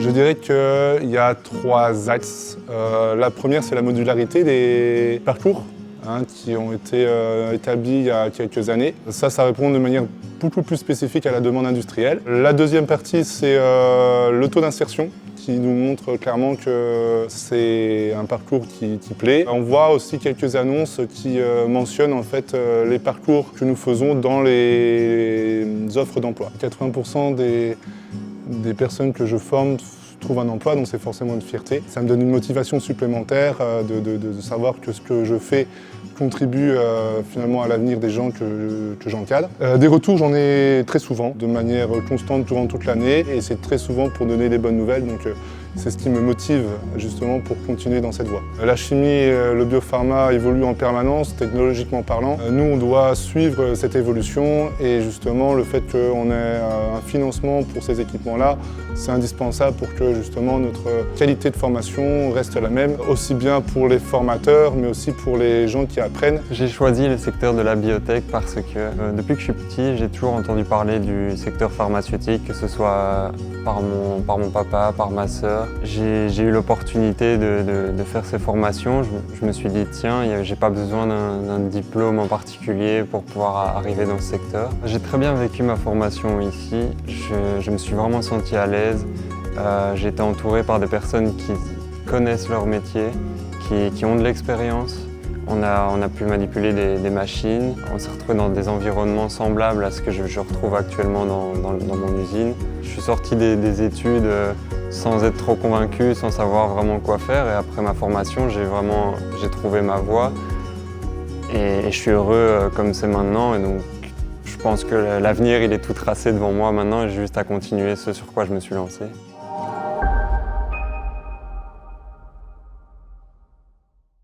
Je dirais qu'il y a 3 axes. La première, c'est la modularité des parcours qui ont été établis il y a quelques années. Ça répond de manière beaucoup plus spécifique à la demande industrielle. La deuxième partie, c'est le taux d'insertion, qui nous montre clairement que c'est un parcours qui plaît. On voit aussi quelques annonces qui mentionnent en fait les parcours que nous faisons dans les offres d'emploi. 80% des personnes que je forme trouvent un emploi, donc c'est forcément une fierté. Ça me donne une motivation supplémentaire de savoir que ce que je fais contribue finalement à l'avenir des gens que j'encadre. Des retours, j'en ai très souvent, de manière constante durant toute l'année, et c'est très souvent pour donner des bonnes nouvelles, donc c'est ce qui me motive justement pour continuer dans cette voie. La chimie et le biopharma évoluent en permanence, technologiquement parlant. Nous, on doit suivre cette évolution, et justement le fait qu'on ait un financement pour ces équipements-là, c'est indispensable pour que justement notre qualité de formation reste la même, aussi bien pour les formateurs, mais aussi pour les gens qui apprennent. J'ai choisi le secteur de la biotech parce que depuis que je suis petit, j'ai toujours entendu parler du secteur pharmaceutique, que ce soit par mon papa, par ma sœur. J'ai eu l'opportunité de faire ces formations. Je me suis dit, tiens, j'ai pas besoin d'un diplôme en particulier pour pouvoir arriver dans ce secteur. J'ai très bien vécu ma formation ici. Je me suis vraiment senti à l'aise. J'ai été entouré par des personnes qui connaissent leur métier, qui ont de l'expérience. On a pu manipuler des machines. On s'est retrouvé dans des environnements semblables à ce que je retrouve actuellement dans mon usine. Je suis sorti des études sans être trop convaincu, sans savoir vraiment quoi faire. Et après ma formation, j'ai trouvé ma voie. Et je suis heureux comme c'est maintenant. Et donc, je pense que l'avenir, il est tout tracé devant moi maintenant. Et j'ai juste à continuer ce sur quoi je me suis lancé.